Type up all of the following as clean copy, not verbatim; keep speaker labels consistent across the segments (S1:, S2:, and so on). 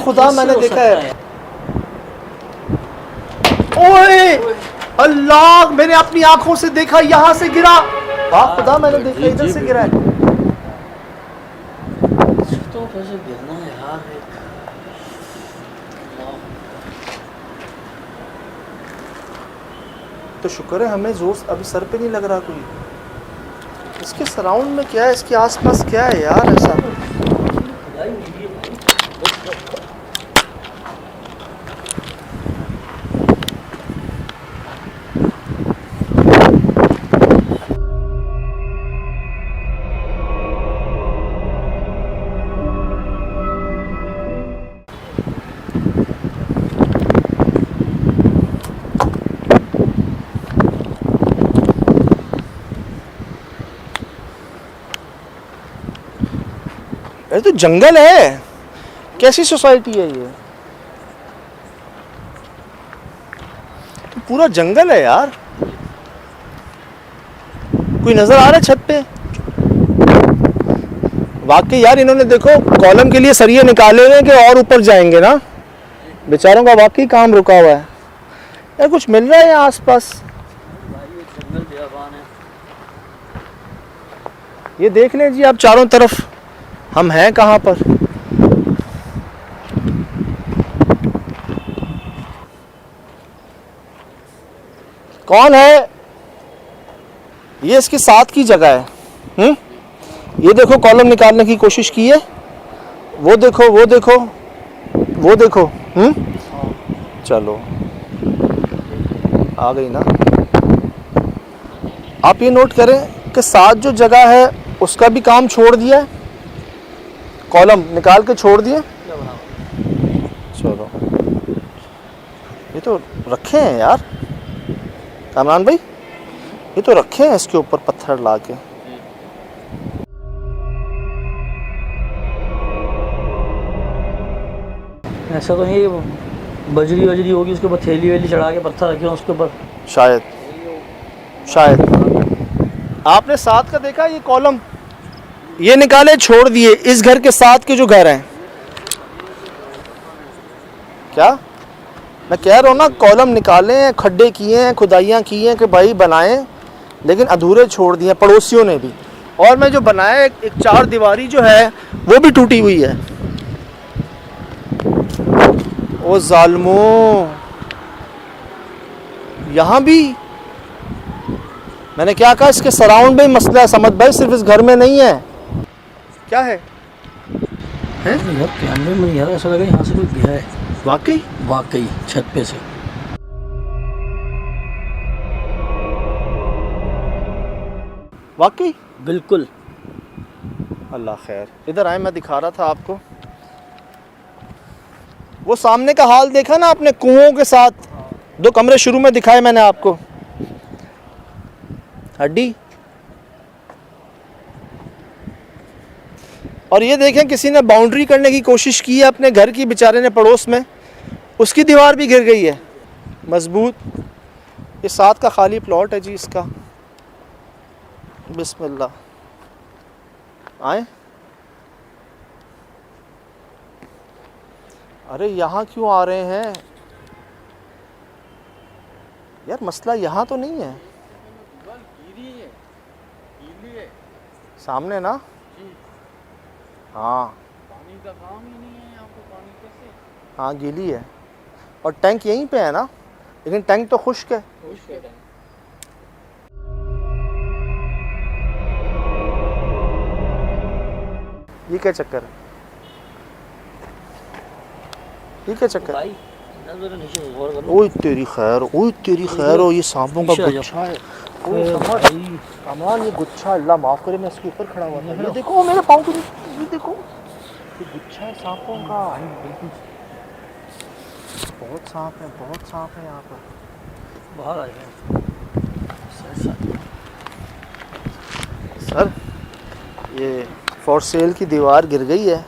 S1: खुदा मैंने देखा है। ओए अल्लाह, मैंने अपनी आंखों से देखा, यहाँ से गिरा। खुदा मैंने देखा इधर से गिरा है।
S2: तो कैसे गिरना है यार।
S1: तो शुक्र है हमें जोर अभी सर पे नहीं लग रहा कोई। इसके सराउंड में क्या है, इसके आसपास क्या है यार ऐसा। अरे तो जंगल है, कैसी सोसाइटी है ये? तो पूरा जंगल है यार। कोई नजर आ रहा है छत पे? वाकई यार, इन्होंने देखो कॉलम के लिए सरिये निकाले हुए कि और ऊपर जाएंगे ना। बेचारों का वाकई काम रुका हुआ है यार। कुछ मिल रहा है यहाँ आसपास? ये देख लें जी आप चारों तरफ, हम हैं कहाँ पर। कौन है ये? इसके साथ की जगह है। ये देखो कॉलम निकालने की कोशिश की है। वो देखो वो देखो वो देखो। चलो आ गई ना। आप ये नोट करें कि साथ जो जगह है उसका भी काम छोड़ दिया है, कॉलम निकाल के छोड़ दिए। चलो ये तो रखे हैं यार कामरान भाई, ये तो रखे हैं इसके ऊपर पत्थर ला के।
S2: ऐसा तो नहीं बजरी वजरी होगी उसके ऊपर, थैली वैली चढ़ा के पत्थर रखे हो उसके ऊपर।
S1: शायद आपने साथ का देखा, ये कॉलम ये निकाले छोड़ दिए इस घर के साथ के जो घर हैं। क्या मैं कह रहा हूँ ना, कॉलम निकाले हैं, खड्डे किए हैं, खुदाइयाँ की हैं कि भाई बनाएं, लेकिन अधूरे छोड़ दिए पड़ोसियों ने भी। और मैं जो बनाया एक चार दीवारी जो है वो भी टूटी हुई है। ओ जालिमो, यहाँ भी मैंने क्या कहा, इसके सराउंड में मसला है। समझ भाई सिर्फ इस घर में नहीं है। क्या है
S2: यार कैमरे में यार ऐसा लगा यहाँ से कोई गया है। वाकई छत पे से।
S1: वाकई
S2: बिल्कुल।
S1: अल्लाह खैर, इधर आए, मैं दिखा रहा था आपको। वो सामने का हाल देखा ना आपने, कुओं के साथ। दो कमरे शुरू में दिखाए मैंने आपको, हड्डी। और ये देखें किसी ने बाउंड्री करने की कोशिश की है अपने घर की, बेचारे ने पड़ोस में, उसकी दीवार भी गिर गई है मजबूत। ये साथ का खाली प्लॉट है जी इसका। बिस्मिल्लाह, आए। अरे यहाँ क्यों आ रहे हैं यार? मसला यहाँ तो नहीं है, सामने ना। हाँ
S2: पानी का काम ही नहीं है यहाँ पे, पानी कैसे?
S1: हाँ गीली है, और टैंक यहीं पे है ना, लेकिन टैंक तो खुश्क है। ये क्या चक्कर है? ये क्या चक्कर है? ओए तेरी खैर, ओए तेरी खैर। हो ये सांपों का गुच्छा है। कमाल, ये गुच्छा, अल्लाह माफ करे, मैं इसके ऊपर खड़ा हुआ था। ये देखो मेरे पाँव के नीचे, ये देखो ये गुच्छा है सांपों का। बहुत सांप है, बहुत सांप है यहाँ पर।
S2: बाहर आ जाए
S1: सर, ये फॉर सेल की दीवार गिर गई है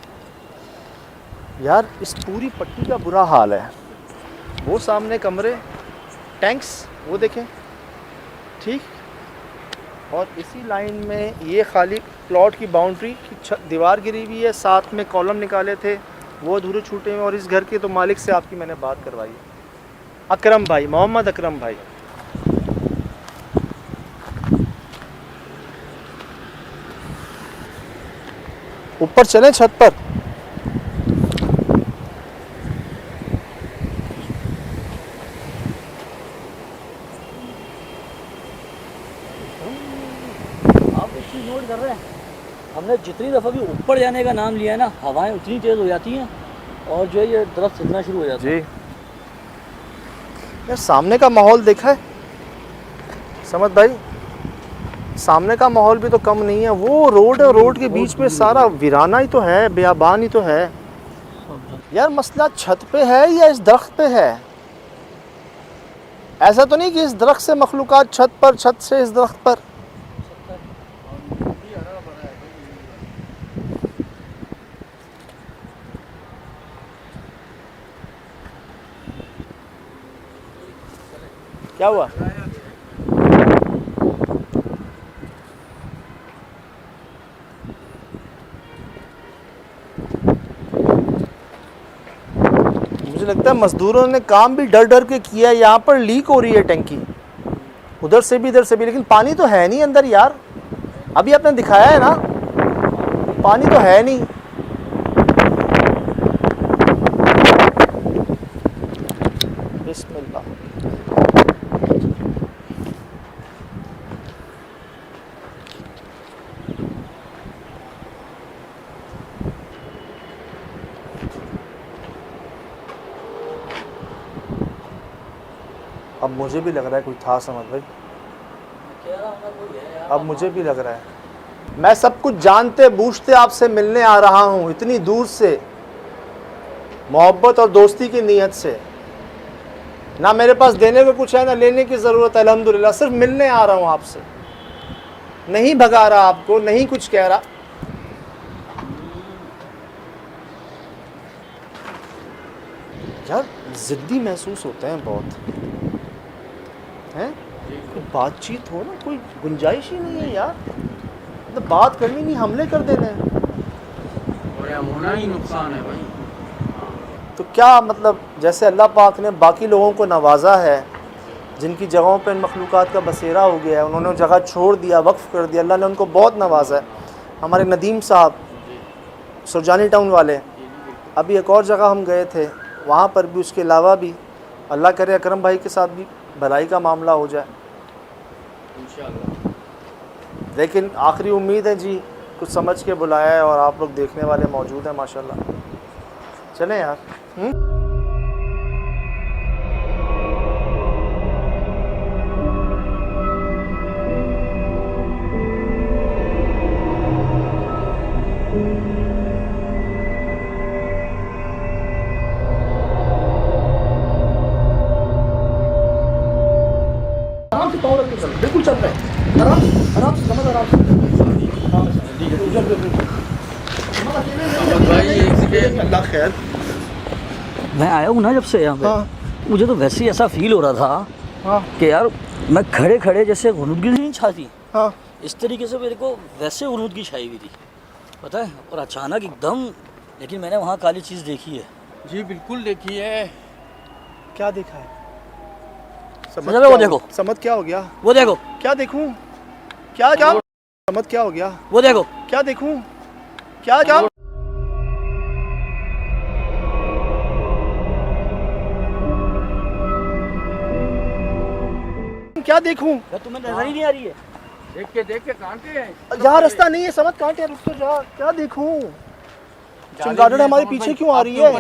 S1: यार। इस पूरी पट्टी का बुरा हाल है। वो सामने कमरे, टैंक्स वो देखें, ठीक। और इसी लाइन में ये खाली प्लॉट की बाउंड्री की दीवार गिरी हुई है, साथ में कॉलम निकाले थे वो अधूरे छूटे हैं। और इस घर के तो मालिक से आपकी मैंने बात करवाई है, अकरम भाई, मोहम्मद अकरम भाई। ऊपर चलें छत पर।
S2: आप एक चीज़ नोट कर रहे हैं, हमने जितनी दफ़ा भी ऊपर जाने का नाम लिया है ना, हवाएं उतनी तेज़ हो जाती हैं और जो है ये दरख्त हिलना शुरू हो जाता है।
S1: जी यार सामने का माहौल देखा है समद भाई, सामने का माहौल भी तो कम नहीं है। वो रोड है, रोड के बीच में सारा वीराना ही तो है, बेआबान ही तो है। यार मसला छत पे है या इस दरख्त पे है? ऐसा तो नहीं कि इस दरख्त से मखलूकात छत पर, छत से इस दरख्त पर। क्या हुआ? मुझे लगता है मजदूरों ने काम भी डर डर के किया है। यहाँ पर लीक हो रही है टंकी, उधर से भी इधर से भी, लेकिन पानी तो है नहीं अंदर यार। अभी आपने दिखाया है ना, पानी तो है नहीं। बिस्मिल्लाह। अब मुझे भी लग रहा है कोई था समझ भाई, अब मुझे भी लग रहा है। मैं सब कुछ जानते बूझते आपसे मिलने आ रहा हूँ, इतनी दूर से, मोहब्बत और दोस्ती की नीयत से। ना मेरे पास देने को कुछ है, ना लेने की ज़रूरत है, अल्हम्दुलिल्लाह। सिर्फ मिलने आ रहा हूँ आपसे, नहीं भगा रहा आपको, नहीं कुछ कह रहा। यार ज़िद्दी महसूस होते हैं बहुत, हैं? कोई बातचीत हो ना, कोई गुंजाइश ही नहीं है यार। मतलब बात करनी नहीं, हमले कर देने हैं।
S3: और होना ही नुकसान है भाई।
S1: तो क्या मतलब, जैसे अल्लाह पाक ने बाकी लोगों को नवाजा है, जिनकी जगहों पे इन मखलूक़ात का बसेरा हो गया है, उन्होंने जगह छोड़ दिया, वक्फ़ कर दिया, अल्लाह ने उनको बहुत नवाजा है। हमारे नदीम साहब सुरजानी टाउन वाले, अभी एक और जगह हम गए थे, वहाँ पर भी, उसके अलावा भी अल्लाह करे अकरम भाई के साथ भी भलाई का मामला हो जाए इंशाअल्लाह। लेकिन आखिरी उम्मीद है जी, कुछ समझ के बुलाया है और आप लोग देखने वाले मौजूद हैं माशाल्लाह। चलें यार। आराम से पाँव रख के चल, बिल्कुल चल रहा है, आराम आराम से, समझ आराम से। अल्लाह खैर।
S2: मैं आया हूँ ना जब से यहाँ पे,
S1: हाँ
S2: मुझे तो वैसे ही ऐसा फील हो रहा था
S1: हाँ
S2: कि यार मैं खड़े खड़े जैसे गुनूदगी नहीं छाती,
S1: हाँ।
S2: इस तरीके से मेरे को वैसे गुनूदगी छाई हुई थी, पता है। और अचानक एकदम, लेकिन मैंने वहाँ काली चीज़ देखी है।
S3: जी बिल्कुल देखी है।
S1: क्या देखा है?
S2: समझ में, वो देखो,
S1: समझ क्या हो गया?
S2: वो देखो,
S1: क्या देखूं? क्या क्या समझ क्या हो गया?
S2: वो देखो,
S1: क्या देखूं? क्या क्या क्या देखूं?
S2: क्या तुम्हें नजर ही नहीं आ रही है?
S3: देख के कांटे हैं
S1: यहाँ रास्ता नहीं है, समझ कांटे, रुक तो जा। क्या देखूं? चिमगादड़ हमारे पीछे क्यों आ रही है?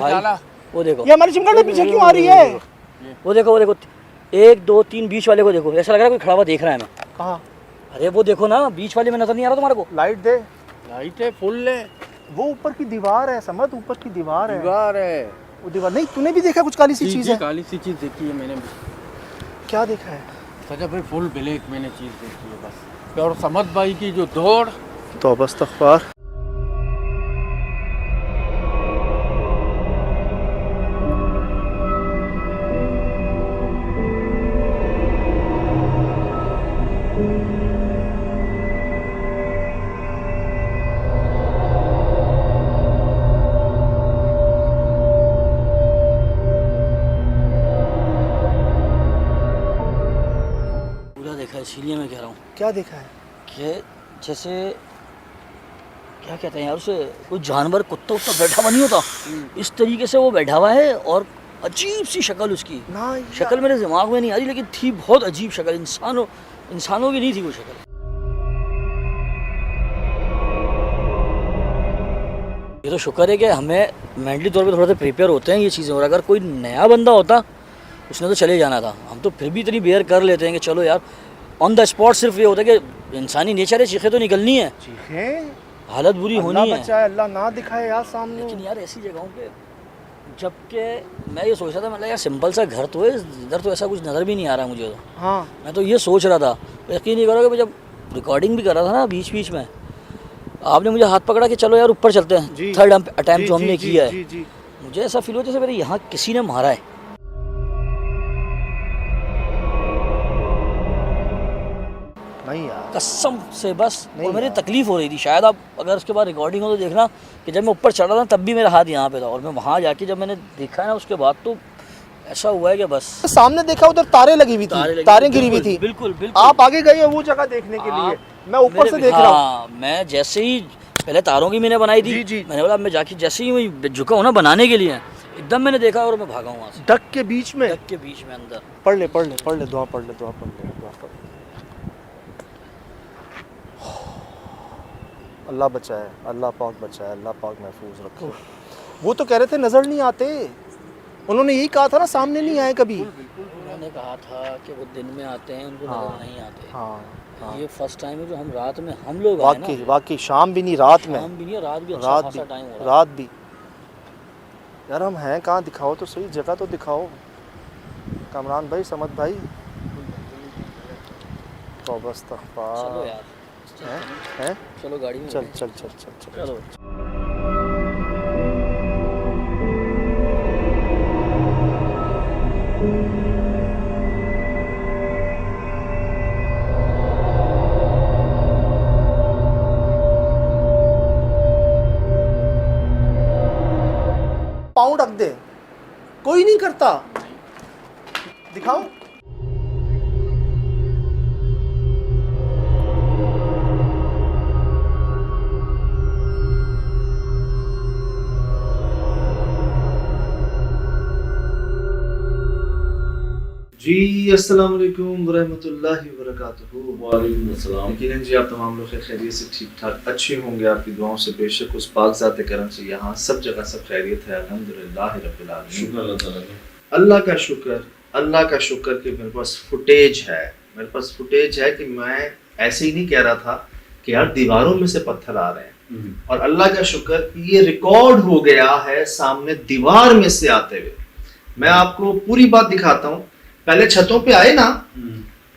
S2: वो देखो,
S1: ये हमारी चिमगादड़ पीछे क्यों आ रही है?
S2: वो देखो, वो देखो, 1 2 3 बीच वाले को देखो, ऐसा लग रहा है कोई खड़ा हुआ देख रहा है मैं।
S1: कहाँ?
S2: अरे वो देखो ना, बीच वाले में नजर नहीं आ रहा तुम्हारे को?
S1: लाइट दे।
S3: लाइट है, फुल है,
S1: वो ऊपर की दीवार है, समझ, ऊपर की दीवार है।
S3: दीवार है।
S1: वो दीवार नहीं, तूने भी देखा कुछ काली सी चीज है?
S3: काली सी चीज देखी है मैंने भी।
S1: क्या देखा है?
S3: सजा भाई फुल ब्लैक मैंने चीज देखी है बस। और समद भाई की जो दौड़,
S1: तौबा इस्तग़फ़ार।
S2: देखा है, इसीलिए मैं कह रहा हूँ
S1: क्या देखा है?
S2: कि जैसे क्या कहते हैं यार उसे, कोई जानवर कुत्ता उत्ता बैठा हुआ नहीं होता, इस तरीके से वो बैठा हुआ है और अजीब सी शक्ल उसकी।
S1: ना
S2: शक्ल मेरे दिमाग में नहीं आ रही लेकिन थी बहुत अजीब शक्ल, इंसानों की नहीं थी वो शक्ल। ये तो शुक्र है कि हमें मेंटली तौर पे थोड़ा सा प्रिपेयर होते हैं ये चीज़ें, और अगर कोई नया बंदा होता उसने तो चले जाना था। हम तो फिर भी इतनी बेयर कर लेते हैं कि चलो यार ऑन द स्पॉट सिर्फ ये होता है कि इंसानी नेचर है, चीखें तो निकलनी है,
S1: चीखें,
S2: हालत बुरी होनी है।
S1: बचाए अल्लाह ना दिखाए यार सामने।
S2: लेकिन यार ऐसी जगहों पे, जबकि मैं ये सोच रहा था, मतलब यार सिंपल सा घर तो है, इधर तो ऐसा कुछ नज़र भी नहीं आ रहा मुझे। तो
S1: हाँ
S2: मैं तो ये सोच रहा था, यकीन नहीं करोगे, मैं जब रिकॉर्डिंग भी कर रहा था ना बीच बीच में, आपने मुझे हाथ पकड़ा कि चलो यार ऊपर चलते हैं, थर्ड अटैम्प्ट जो हमने किया है, मुझे ऐसा फील हुआ जैसे मेरे यहाँ किसी ने मारा है।
S1: नहीं यार
S2: कसम से बस, और मेरी तकलीफ हो रही थी। शायद आप अगर उसके बाद रिकॉर्डिंग हो तो देखना कि जब मैं ऊपर चढ़ रहा था तब भी मेरा हाथ यहाँ पे था, और मैं वहाँ जाके जब मैंने देखा है ना उसके बाद तो ऐसा हुआ है कि बस
S1: सामने देखा उधर तारे लगी हुई थी, तारें गिरी हुई थी।
S2: बिल्कुल बिल्कुल।
S1: आप आगे गए हो वो जगह देखने के लिए, मैं ऊपर से देख रहा हूँ।
S2: मैं जैसे ही पहले तारों की मैंने बनाई थी, मैंने बोला मैं जाके जैसे ही मैं झुका हूँ ना बनाने के लिए, एकदम मैंने देखा और मैं भागा हूँ वहाँ से।
S1: डक के बीच में,
S2: डक के बीच में अंदर।
S1: पढ़ ले दुआ पढ़ ले, दुआ पढ़ ले। अल्लाह बचाए, अल्लाह पाक बचाए, अल्लाह पाक महफूज रखे। वो तो कह रहे थे नजर नहीं आते, उन्होंने यही कहा था ना सामने नहीं आए कभी।
S2: उन्होंने कहा था कि वो दिन में आते हैं, उनको नजर नहीं आते।
S1: हाँ।
S2: ये फर्स्ट टाइम है जो हम रात में हम लोग
S1: वाकई शाम भी नहीं, रात में,
S2: शाम भी नहीं, रात भी अच्छा खासा टाइम हो रहा है।
S1: रात भी यार हम हैं कहाँ, दिखाओ तो सही जगह तो दिखाओ। कामरान भाई, समद भाई, तो बस
S2: चलो यार,
S1: हैं
S2: चलो गाड़ी में
S1: चल।
S2: चलो।
S1: पाँव ढक दे, कोई नहीं करता, दिखाओ। जी अस्सलाम वालेकुम वरहमतुल्लाहि वबरकातुहू।
S4: वालेकुम अस्सलाम।
S1: यकीनन जी आप तमाम लोग खैरियत से ठीक ठाक अच्छे होंगे, आपकी दुआओं से बेशक उस पाक ज़ात करम से यहाँ सब जगह सब खैरियत है, अल्हम्दुलिल्लाह रब्बिल आलमीन।
S4: शुक्र अल्लाह ताला का।
S1: अल्लाह का शुक्र कि मेरे पास फुटेज है कि मैं ऐसे ही नहीं कह रहा था कि यार दीवारों में से पत्थर आ रहे हैं, और अल्लाह का शुक्र कि ये रिकॉर्ड हो गया है सामने दीवार में से आते हुए। मैं आपको पूरी बात दिखाता हूँ। पहले छतों पे आए ना,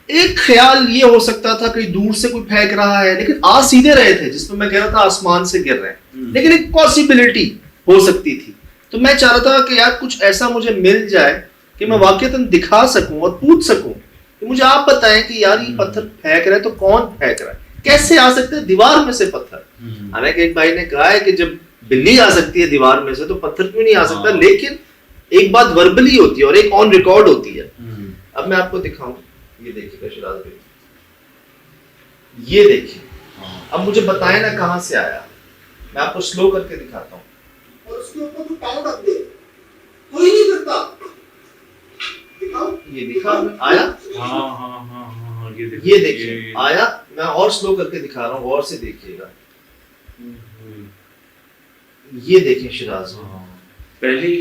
S1: एक ख्याल ये हो सकता था कि दूर से कोई फेंक रहा है, लेकिन आ सीधे रहे थे, जिसमें मैं कह रहा था आसमान से गिर रहे हैं, लेकिन एक पॉसिबिलिटी हो सकती थी। तो मैं चाह रहा था कि यार कुछ ऐसा मुझे मिल जाए कि मैं वाकईतन दिखा सकूं और पूछ सकूं कि मुझे आप बताएं कि यार ये पत्थर फेंक रहे हैं तो कौन फेंक रहा है, कैसे आ सकते हैं दीवार में से पत्थर। हालांकि एक भाई ने कहा है कि जब बिल्ली आ सकती है दीवार में से तो पत्थर क्यों नहीं आ सकता, लेकिन एक बात वर्बली होती है और एक ऑन रिकॉर्ड होती है। अब मैं आपको दिखाऊं, ये देखिएगा शिराज भाई, ये देखिए। अब मुझे बताएं ना कहां से आया, मैं आपको स्लो करके दिखाता हूं। और उसके ऊपर तो पाँव रख दे, कोई नहीं करता। दिखाओ, ये दिखा आया।
S4: हाँ,
S1: ये देखिए आया। मैं और स्लो करके दिखा रहा हूँ, गौर से देखिएगा। ये देखिए शिराज
S4: पहले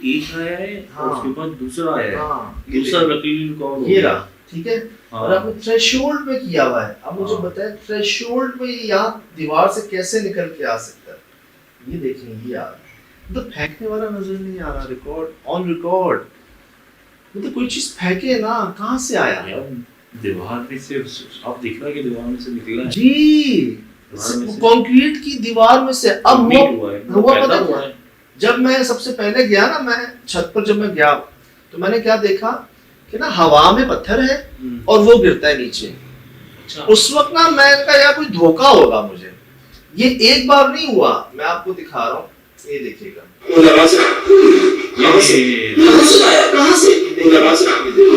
S4: एक आया है,
S1: हाँ,
S4: उसके बाद दूसरा आया है।
S1: हाँ,
S4: दूसरा लकीर कौन
S1: ये रहा, ठीक है।
S4: हाँ।
S1: और आपने थ्रेशोल्ड पे किया हुआ है। अब मुझे
S4: हाँ।
S1: बताएं थ्रेशोल्ड पे यहाँ दीवार से कैसे निकल के आ सकता है। ये देखें, ये आ रहा, मतलब फेंकने वाला नजर नहीं आ रहा, रिकॉर्ड ऑन रिकॉर्ड, मतलब कोई चीज फेंके ना, कहाँ से आया
S4: यार दीवार में से आप दिख रहा है कि दीवार में से निकला है
S1: जी, कंक्रीट की दीवार में से। अब हुआ पता है, जब मैं सबसे पहले गया ना, मैं छत पर जब मैं गया तो मैंने क्या देखा कि ना हवा में पत्थर है और वो गिरता है नीचे।
S4: अच्छा।
S1: उस वक्त ना मैं कहा यार कोई धोखा होगा मुझे, ये एक बार नहीं हुआ, मैं आपको दिखा रहा हूँ, ये देखिएगा।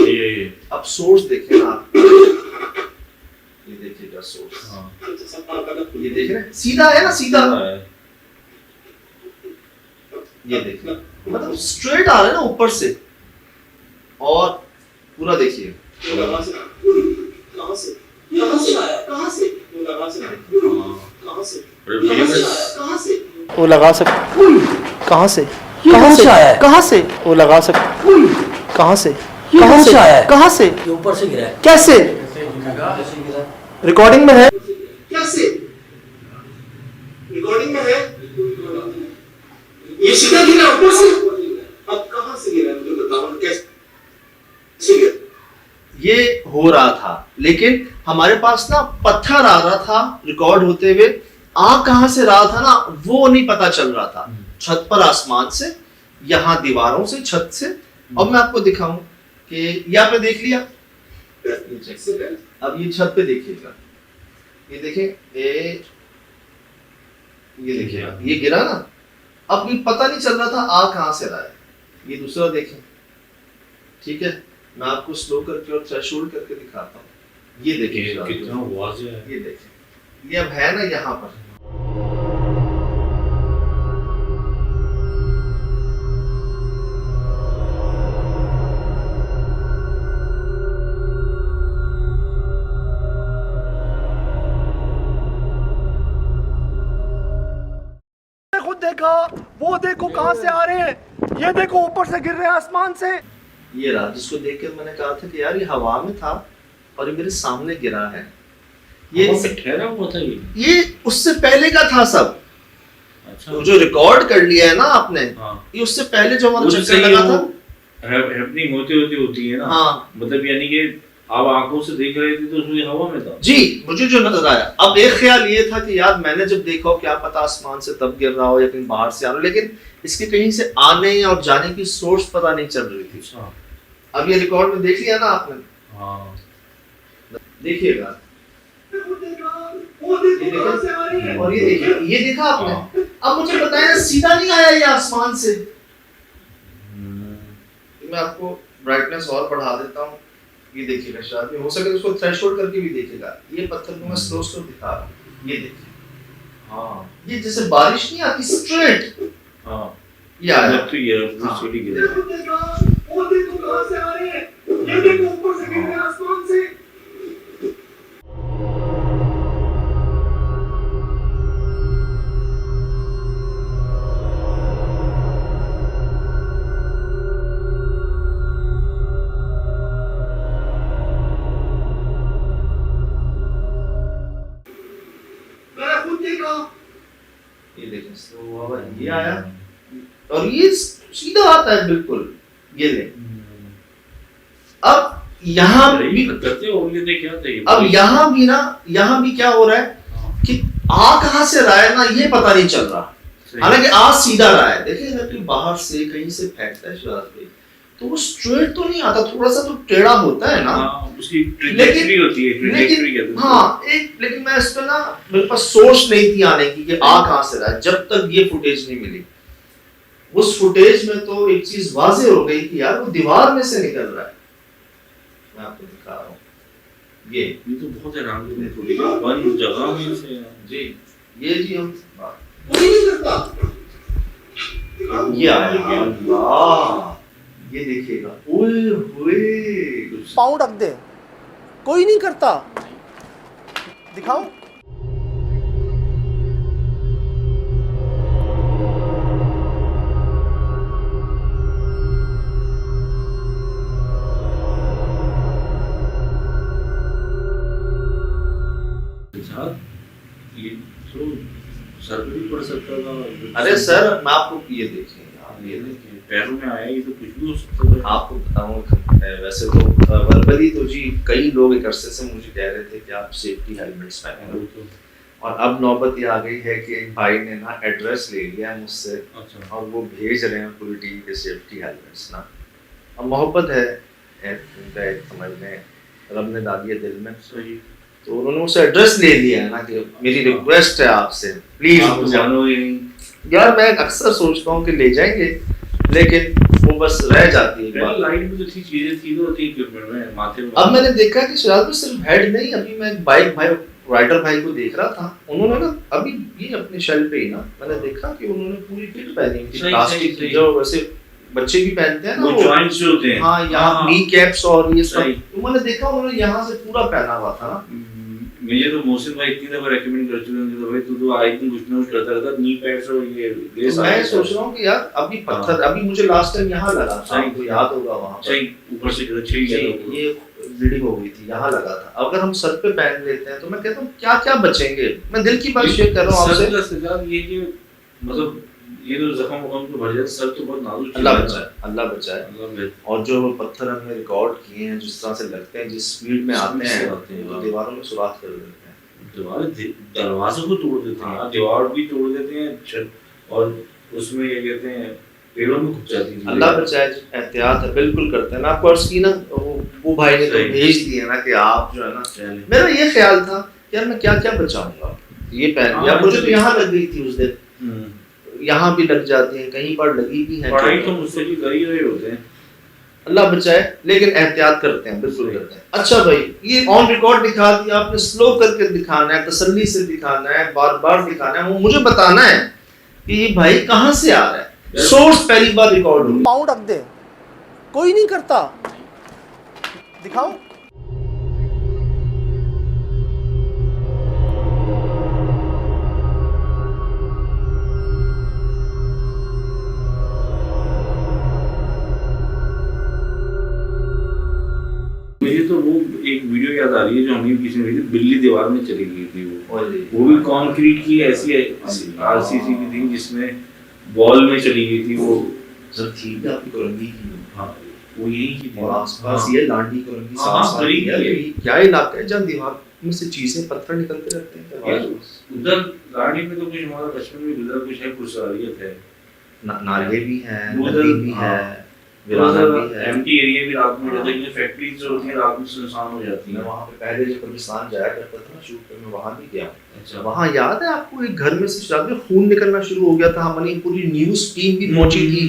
S4: ये
S1: अब सोर्स देखें ना आप, ये देखिएगा सोर्स, ये देख रहे हैं सीधा है ना, सीधा, ये देखिए मतलब स्ट्रेट आ रहा है ना ऊपर से, और पूरा देखिए वो लगा सक कहाँ से कहाँ से वो लगा सक कहाँ से कहाँ से
S2: ये ऊपर से गिरा है।
S1: कैसे रिकॉर्डिंग में है, कैसे रिकॉर्डिंग में है, ये सीधा गिरा ऊपर से, अब कहाँ से गिरा मुझे बताओ, कैसे गिरा? ये हो रहा था, लेकिन हमारे पास ना पत्थर आ रहा था रिकॉर्ड होते हुए, आ कहाँ से रहा था ना वो नहीं पता चल रहा था, छत पर आसमान से, यहाँ दीवारों से, छत से। अब मैं आपको दिखाऊं कि ये आपने देख लिया, अब ये छत पे देखिएगा, ये देखें, ये देखिएगा, ये गिरा ना, अब ये पता नहीं चल रहा था आ कहाँ से रहा है। ये दूसरा देखें, ठीक है, मैं आपको स्लो करके और थ्रेशोल्ड करके दिखाता हूँ, ये देखिए
S4: कितना वाज़ेह है।
S1: ये देखें, ये अब है ना यहाँ पर, खुद देखा, वो देखो कहां से आ रहे हैं, ये देखो ऊपर से गिर रहे हैं आसमान से। ये रहा जिसको देखकर मैंने कहा था कि यार ये हवा में था और ये मेरे सामने गिरा है। ये
S4: ठहरा हुआ था
S1: ये उससे पहले का था सब।
S4: अच्छा,
S1: तो जो रिकॉर्ड कर लिया है ना आपने,
S4: हाँ।
S1: ये उससे पहले जो हमारा चक्कर लगा था,
S4: हैपनिंग होती है ना,
S1: हाँ।
S4: मतलब यानी कि आप आंखों से देख रहे थे तो उसमें हवा में था।
S1: जी, मुझे जो नजर आया, अब एक ख्याल ये था कि यार मैंने जब देखा हो क्या पता आसमान से तब गिर रहा हो या कहीं बाहर से आ रहा हो, लेकिन इसके कहीं से आने और जाने की सोर्स पता नहीं चल रही थी।
S4: अच्छा,
S1: अब ये रिकॉर्ड में देख लिया ना आपने,
S4: हाँ,
S1: देखिएगा, और ये देखिए, ये देखा आपने। अब मुझे बताया सीधा नहीं आया ये आसमान से, मैं आपको ब्राइटनेस और बढ़ा देता हूँ, ये देखिएगा, शायद हो सके उसको थ्रेशोल्ड करके भी देखिएगा। ये पत्थर को मैं स्लो स्लो दिखा रहा हूँ, ये देखिए,
S4: हाँ,
S1: ये जैसे बारिश नहीं आती स्ट्रेट,
S4: हाँ,
S1: ये आया।
S4: तो ये
S1: हाँ।
S4: सीढ़ी गिरा।
S1: वो देखो कहां से आ रहे हैं, ये देखो ऊपर से गिर रहे हैं आसमान से। ये देखें स्लो हुआ, ये आया और ये सीधा आता है बिल्कुल, ये ले। अब यहाँ भी
S4: करते हो ये देख क्या था ये।
S1: अब यहाँ भी क्या हो रहा है कि आ कहाँ से रहा है ना ये पता नहीं चल रहा, हालांकि आ सीधा रहा है। देखिए अगर कोई बाहर से कहीं से फेंकता है शराब पे तो वो स्ट्रेट तो नहीं आता, थोड़ा सा तो टेढ़ा होता है ना,
S4: उसकी ट्रैजेक्टरी होती है, ट्रैजेक्टरी कहते हैं।
S1: हाँ, लेकिन मैं इस पे ना, मेरे पास सोर्स नहीं थी आने की कि आ कहाँ से रहा है, जब तक ये फुटेज नहीं मिली। उस फुटेज में तो एक चीज वाज़ेह हो गई कि यार वो दीवार में से निकल रहा है। मैं आपको दिखा रहा हूँ, ये
S4: तो बहुत हैरान थोड़ी बंद जगह में से
S1: जी, ये जी हम कोई नहीं करता, ये आया अल्लाह, ये देखिएगा, ओए होए पाउंड रख दे, कोई नहीं करता, दिखाओ।
S4: ये तो सर पे भी पड़ सकता था।
S1: अरे सर मैं आपको ये देखिए, ये देखिए
S4: पैरों में आया, ये तो कुछ भी हो सकता था।
S1: आपको बताऊं, वैसे तो वर्बली तो जी कई लोग एक अरसे से मुझे कह रहे थे कि आप सेफ्टी हेलमेट्स पहने, और अब नौबत ये आ गई है कि एक भाई ने ना एड्रेस ले लिया मुझसे,
S4: अच्छा,
S1: और वो भेज रहे हैं पूरी टीम के सेफ्टी हेलमेट्स ना। अब मोहब्बत है उनका एक समझ में, रब ने डाली है दिल में,
S4: सही।
S1: तो उन्होंने मुझसे एड्रेस ले लिया है ना कि मेरी रिक्वेस्ट है आपसे प्लीज
S4: आप जानो ही नहीं।
S1: यार मैं अक्सर सोचता हूँ कि ले जाएंगे लेकिन वो बस रह जाती है बात।
S4: लाइट में जो थी चीजें थी तो थी इक्विपमेंट में माथे में।
S1: अब मैंने देखा कि सिराज में सिर्फ हेड नहीं, अभी मैं एक बाइक भाई राइडर भाई को देख रहा था, उन्होंने ना अभी ये अपने शेल्फ पे ही ना मैंने देखा कि उन्होंने पूरी किट पहनी हुई थी
S4: सही,
S1: प्लास्टिक
S4: सही,
S1: की, जो वैसे बच्चे भी पहनते हैं ना
S4: वो जॉइंट्स जो होते हैं।
S1: हाँ यहाँ नी कैप्स और ये सब
S4: सही।
S1: तो मैंने देखा उन्होंने यहाँ से पूरा पहना हुआ था ना।
S4: मुझे तो मोहसिन भाई इतनी दफा रेकमेंड कर चुके हैं कि भाई तू तो आई दिन कुछ ना कुछ करता रहता, नी पैड्स और ये
S1: तो मैं सोच रहा हूँ कि यार अभी पत्थर अभी मुझे लास्ट टाइम यहाँ लगा था,
S4: सही।
S1: आपको याद होगा वहाँ पर
S4: सही ऊपर से किधर छिड़ गया था।
S1: ये ब्लीडिंग हो गई थी, यहाँ लगा था। अगर हम सर पे पहन लेते हैं तो मैं कहता हूँ क्या क्या बचेंगे। मैं दिल की बात शेयर कर रहा हूँ आपसे।
S4: सर का सजा ये कि मतलब ये तो जख्म वखम तो भर जाए, सर तो बहुत नाजुक
S1: अल्लाह
S4: चीज़ है।
S1: बचाए, अल्लाह बचाए।
S4: अल्लाह बचाए।
S1: और जो पत्थर हमने रिकॉर्ड किए हैं जिस तरह से लगते हैं, जिस स्पीड में आते हैं तो दीवारों में सुराख कर देते हैं।
S4: दरवाजे को तोड़ देते हैं, दीवार भी तोड़ देते हैं छत, और उसमें ये कहते हैं पेड़ों में घुस जाती है।
S1: अल्लाह बचाए, एहतियात है बिल्कुल करते हैं। मैं आपको अर्ज की ना वो भाई ने तो
S4: सही।
S1: भेज दिया ना कि आप जो है ना,
S4: चलिए।
S1: मेरा ये ख्याल था यार मैं क्या क्या बचाऊंगा, ये पहन लिया। मुझे तो यहाँ लग गई थी उस दिन, यहाँ भी लग जाती है, कहीं पर लगी भी है।
S4: पढ़ाई तो मुझसे भी कर ही रहे होते हैं।
S1: अल्लाह बचाए, लेकिन एहतियात करते हैं, बिल्कुल करते हैं। अच्छा भाई, ये ऑन रिकॉर्ड दिखा दिया आपने, स्लो करके दिखाना है, तसल्ली से दिखाना है, बार बार दिखाना है, वो मुझे बताना है कि ये भाई कहाँ से आ रहा है, सोर्स पहली बार रिकॉर्ड हो। पाउंड रख दे, कोई नहीं करता, दिखाओ।
S4: मुझे तो वो एक वीडियो याद आ रही है जो हमें किसी ने, बिल्ली दीवार में चली गई थी। वो भी कंक्रीट की ऐसी आरसीसी की थी जिसमें वॉल में चली गई थी। वो
S1: सर थी भी आपकी कोरंगी की।
S4: हाँ वो यही की थी।
S1: और आसपास ये लांडी कोरंगी
S4: हाँ,
S1: साथ
S4: बड़ी
S1: है।
S4: है।
S1: क्या इलाका है जहाँ दीवार में से चीजें पत्थर निकलते रहते हैं।
S4: उधर गाड़ी में तो कुछ हमारा कश्मीर में गुजरा कुछ है, कुशवारियत है,
S1: नाले भी हैं,
S4: उधर-
S1: नदी भी है, वीराना भी है।
S4: एम्प्टी एरिया भी रात में रहता है, फैक्ट्रीज जो होती हैं रात में सुनसान हो जाती
S1: मैं
S4: हैं।
S1: वहाँ पे पहले जब पाकिस्तान जाया करता था ना शूट पे, मैं वहाँ भी गया।
S4: अच्छा
S1: वहाँ याद है आपको एक घर में से शराब में खून निकलना शुरू हो गया था। हमारी पूरी न्यूज टीम भी पहुंची थी,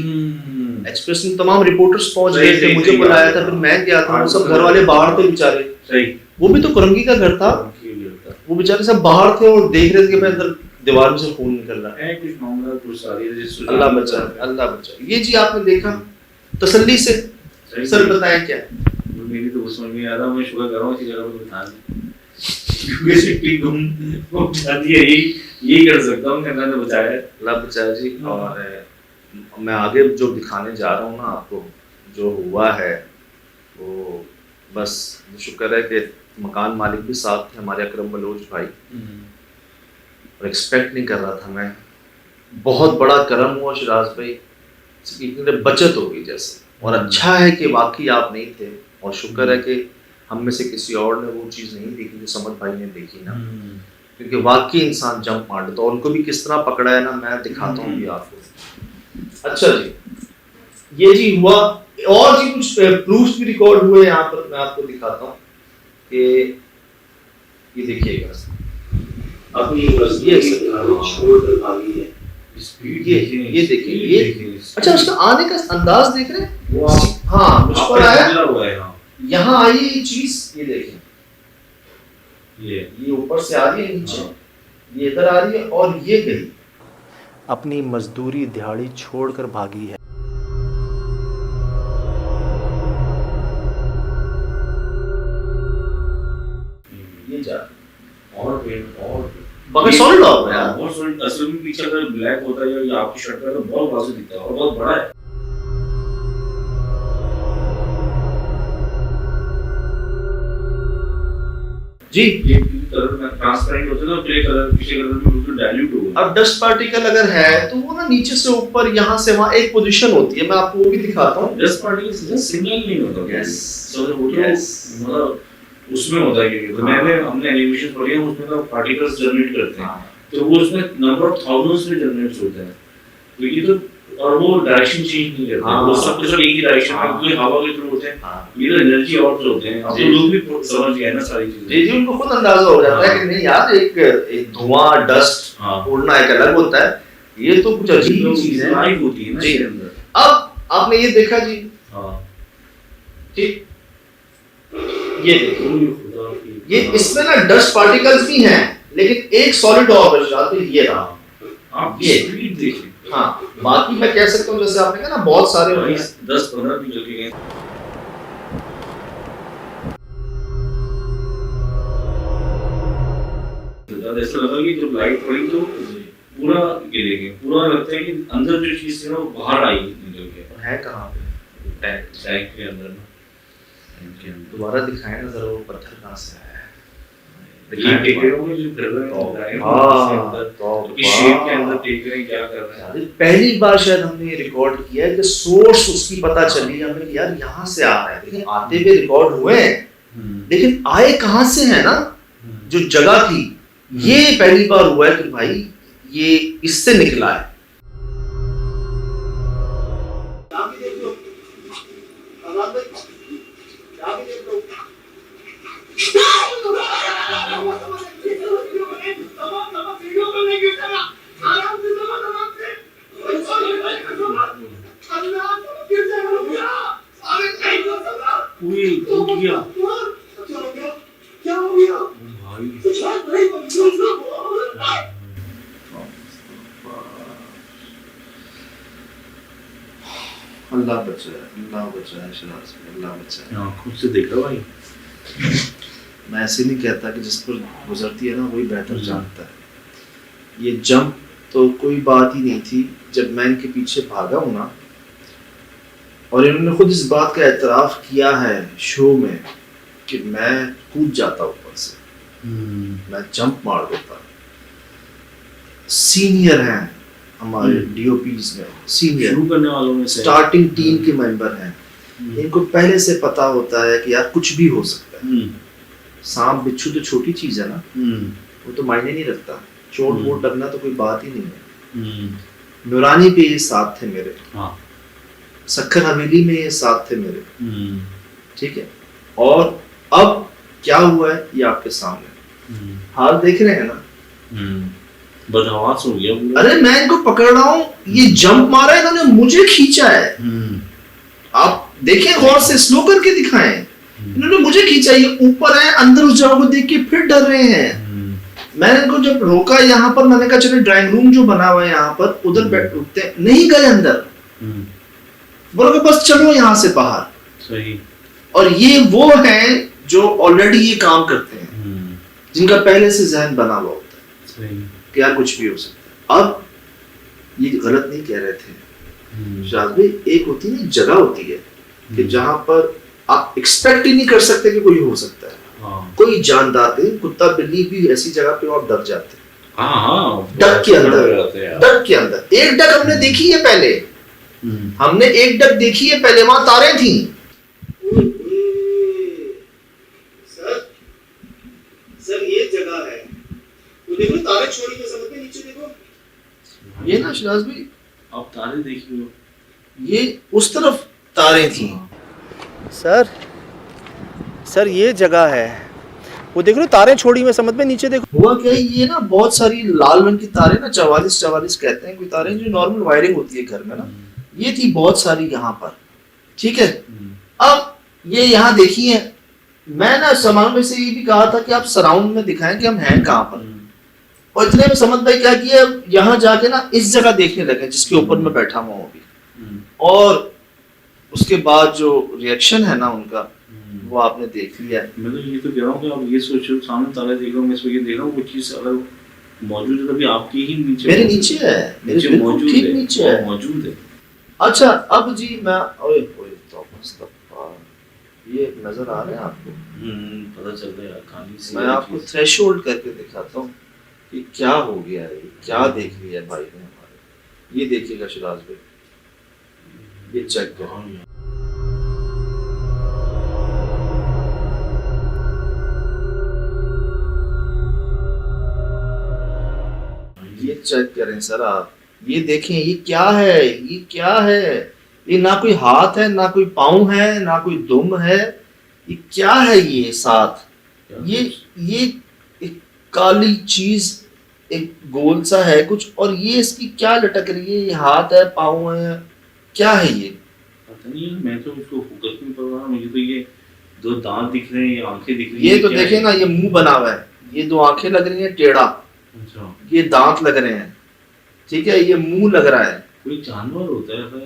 S1: एक्सप्रेस में तमाम रिपोर्टर्स पहुंच
S4: सही,
S1: गए थे,
S4: सही,
S1: मुझे
S4: सही
S1: बुलाया
S4: बात
S1: था,
S4: है।
S1: फिर मैं गया था।
S4: हाँ,
S1: वो सब
S4: सही।
S1: घर वाले बाहर थे बेचारे,
S4: सही।
S1: वो भी तो कुरंगी का घर था। वो बेचारे सब बाहर थे और देख रहे थे कि मैं अंदर दीवार में से खून निकल रहा है।
S4: है कुछ मामला कुशवारियत।
S1: अल्लाह बचाए, अल्लाह बचाए। ये जी आपने देखा, तसल्ली से सर बताएं क्या है?
S4: मेरी तो कुछ समझ नहीं आ रहा, मैं शुक्र कर रहा हूँ इसी जगह पर बता क्योंकि सिटी गुम जाती है, यही कर सकता हूँ, मैंने बचाया।
S1: अल्लाह बचाए जी। और मैं आगे जो दिखाने जा रहा हूँ ना आपको, जो हुआ है वो बस शुक्र है कि मकान मालिक भी साथ थे हमारे, अकरम बलोच भाई। और एक्सपेक्ट नहीं कर रहा था मैं, बहुत बड़ा करम हुआ शिराज भाई, इतनी बचत हो गई जैसे। और अच्छा है कि वाकई आप नहीं थे, और शुक्र है कि हम में से किसी और ने वो चीज़ नहीं देखी जो समद भाई ने देखी ना, क्योंकि वाकई इंसान जंप मार देता। और उनको भी किस तरह पकड़ा है ना, मैं दिखाता हूँ भी आपको। अच्छा जी, ये जी हुआ। और जी कुछ प्रूफ्स भी रिकॉर्ड हुए यहाँ पर, मैं आपको दिखाता हूँ कि ये देखिएगा,
S4: अपनी
S1: ये
S4: छोड़कर भागी है।
S1: ये देखिए, ये अच्छा उसका आने का अंदाज देख रहे हैं।
S4: वो
S1: हाँ मुझ पर आया,
S4: हुआ है। हाँ
S1: यहाँ आई ये चीज, ये देखें,
S4: ये
S1: ऊपर से आ रही है नीचे, ये इधर आ रही है, और ये गई अपनी मजदूरी दिहाड़ी छोड़कर भागी है। ये जा
S4: और
S1: मगर सॉलिड हो गया यार।
S4: बहुत सॉलिड। असल में पीछे अगर ब्लैक होता है या आपकी शर्ट पे तो बहुत वाज़ेह दिखता है और बहुत बड़ा है।
S1: जी
S4: ये कलर में ट्रांसपेरेंट होता है ना, ग्रे कलर पीछे कलर में बिल्कुल डाइल्यूट हो गया।
S1: अब डस्ट पार्टिकल अगर है तो वो ना नीचे से ऊपर, यहाँ से वहाँ एक पोजीशन होती है, मैं आपको वो भी दिखाता हूँ।
S4: डस्ट पार्टिकल से सिग्नल नहीं होता।
S1: Yes.
S4: तो वो तो मतलब उसमें होता है कि तो हमने एनिमेशन पढ़ी है, उसमें तो पार्टिकल्स जनरेट करते हैं, तो वो उसमें नंबर ऑफ थाउजेंड्स में जनरेट होते हैं। ये तो और वो डायरेक्शन चेंज नहीं करते
S1: हाँ।
S4: वो सब के सब एक ही डायरेक्शन में
S1: हाँ।
S4: कोई हवा के थ्रू होते हैं
S1: हाँ।
S4: ये तो एनर्जी और होते हैं अब
S1: जी।
S4: तो लोग भी समझ गए ना सारी चीजें
S1: जी जी, उनको खुद अंदाजा हो जाता है कि नहीं यार, एक धुआं डस्ट
S4: हाँ
S1: उड़ना एक अलग होता है, ये तो कुछ अजीब चीज है।
S4: लाइव होती है ना
S1: जी।
S4: इसके अंदर
S1: अब आपने ये देखा जी,
S4: हाँ
S1: ठीक, ये देखिए,
S4: कोई खुदा की
S1: ये इसमें ना डस्ट पार्टिकल्स भी हैं, लेकिन एक सॉलिड और बचा, तो ये रहा।
S4: आप
S1: ये।
S4: स्पीड देखिए
S1: हाँ, बाकी मैं कह सकता हूँ जैसे आपने कहा ना बहुत सारे होते हैं।
S4: 10-15 भी चले गए ऐसा लगा कि जब लाइट पड़ी तो पूरा गिरेंगे, पूरा लगता है कि अंदर जो चीज थी ना वो बाहर आई निकल के
S1: है कहाँ पे
S4: टैंक के अंदर ना टैंक के अंदर
S1: दोबारा दिखाएं ना जरा, वो पत्थर कहाँ से आया है,
S4: ये टेकरों में जो कर रहे हैं
S1: हाँ,
S4: तो शेप के अंदर टेक रहे हैं क्या कर रहे हैं
S1: पहली बार शायद हमने ये रिकॉर्ड किया है कि सोर्स उसकी पता चली हमें कि यार यहाँ से आ रहा है, लेकिन आते हुए रिकॉर्ड हुए हैं, लेकिन आए कहाँ से है ना, जो जगह थी ये पहली बार हुआ है कि भाई ये इससे निकला है।
S4: कोई टूट गया भाई
S1: अल्लाह बचाए, अल्लाह बचाए शहनाज भाई, अल्लाह बचाए।
S4: हाँ खुद से देखा भाई
S1: मैं ऐसे नहीं कहता कि जिस पर गुजरती है ना वही बेहतर जानता है। ये जंप तो कोई बात ही नहीं थी, जब मैं इनके पीछे भागा हूं ना, और इन्होंने खुद इस बात का एतराफ किया है शो में कि मैं कूद जाता ऊपर से, मैं जंप मार देता। सीनियर हैं हमारे डीओपीज में, सीनियर
S4: शुरू करने वालों में से
S1: स्टार्टिंग टीम के मेंबर हैं, इनको पहले से पता होता है कि यार कुछ भी हो सकता है। सांप बिच्छू तो छोटी चीज है ना, वो तो मायने नहीं रखता, चोट वोट लगना तो कोई बात ही नहीं है। नूरानी पे ये साथ थे मेरे,
S4: हाँ
S1: सक्खर हवेली में ये साथ थे मेरे, ठीक है। और अब क्या हुआ है ये आपके सामने हाल देख रहे हैं ना,
S4: बदहवास हो गया पूरा।
S1: अरे मैं इनको पकड़ रहा हूँ, ये जंप मारा है, इन्होंने मुझे खींचा है। आप देखें गौर से, स्लो करके दिखाएं, इन्होंने मुझे खींचा, ये ऊपर है, अंदर उस जगह को देख के फिर डर रहे हैं। मैंने इनको जब रोका यहाँ पर, मैंने कहा चलो ड्राइंग रूम जो बना हुआ है यहाँ पर उधर बैठ उठते हैं, नहीं गए अंदर, बोलो कि बस चलो यहाँ से बाहर।
S4: सही।
S1: और ये वो हैं जो ऑलरेडी ये काम करते हैं, जिनका पहले से जहन बना हुआ होता है
S4: सही
S1: कि यार कुछ भी हो सकता है। अब ये गलत नहीं कह रहे थे शायद भी, एक होती है जगह होती है कि जहां पर आप एक्सपेक्ट ही नहीं कर सकते कि कोई हो सकता है।
S4: हाँ
S1: कोई जानदार नहीं, कुत्ता बिल्ली भी ऐसी जगह पे आप डर जाते हैं,
S4: हाँ
S1: डक के अंदर,
S4: हैं
S1: डक के अंदर। एक डक हमने देखी है पहले, हमने एक डक देखी है पहले, वहां तारे थी। सर ये जगह है, तो देखो तारे छोड़ी के समझ में, नीचे देखो ये ना शिराज भाई,
S4: आप तारे देखिए,
S1: ये उस तरफ तारे थी। सर ये जगह है, वो देख लो तारे छोड़ी में समझ में, नीचे देखो। हुआ क्या, ये ना बहुत सारी लाल रंग की तारे ना 44 कहते हैं कोई तारे, जो नॉर्मल वायरिंग होती है घर में ना, ये थी बहुत सारी यहाँ पर, ठीक है। अब ये यहाँ देखिए, मैं ना समान में से ये भी कहा था कि आप सराउंड में दिखाएं कि हम हैं कहाँ पर, और इतने में समझ भाई क्या किया, यहाँ जाके ना इस जगह देखने लगे जिसके ऊपर मैं बैठा हुआ हूँ अभी, और उसके बाद जो रिएक्शन है ना उनका, वो आपने देख लिया।
S4: मैं तो ये तो कह रहा हूँ कि आप ये सोचो, सामने तारे देख रहा हूँ, मैं इसमें ये देख रहा हूँ, वो चीज अलग मौजूद है, तभी आपके ही नीचे,
S1: मेरे नीचे है, मेरे
S4: नीचे
S1: बिल्कुल
S4: मौजूद
S1: ठीक
S4: है,
S1: नीचे है।
S4: मौजूद है।
S1: अच्छा अब जी मैं, ओए ओए तो ये नजर आ रहे हैं आपको,
S4: पता चल रहा है खाली सी
S1: मैं आपको थ्रेशोल्ड करके दिखाता हूँ कि क्या हो गया है, क्या देख लिया है भाई ने हमारे। ये देखिएगा शिराज भाई, ये चेक करें, ये चेक करें सर आप, ये देखें, ये क्या है, ये क्या है? ये ना कोई हाथ है, ना कोई पाँव है, ना कोई दुम है, ये क्या है? ये साथ ये एक काली चीज, एक गोल सा है कुछ, और ये इसकी क्या लटक रही है? ये हाथ है, पाँव है, क्या है ये?
S4: पता नहीं, मैं तो उसको फोकस नहीं कर रहा, मुझे तो ये दो दांत दिख रहे हैं, ये आंखें दिख रही हैं,
S1: ये तो देखे ना, ये मुंह बना हुआ है, ये दो आंखें लग रही हैं टेढ़ा,
S4: अच्छा,
S1: ये दांत लग रहे हैं, ठीक है, ये मुंह लग रहा है।
S4: कोई जानवर होता है ऐसा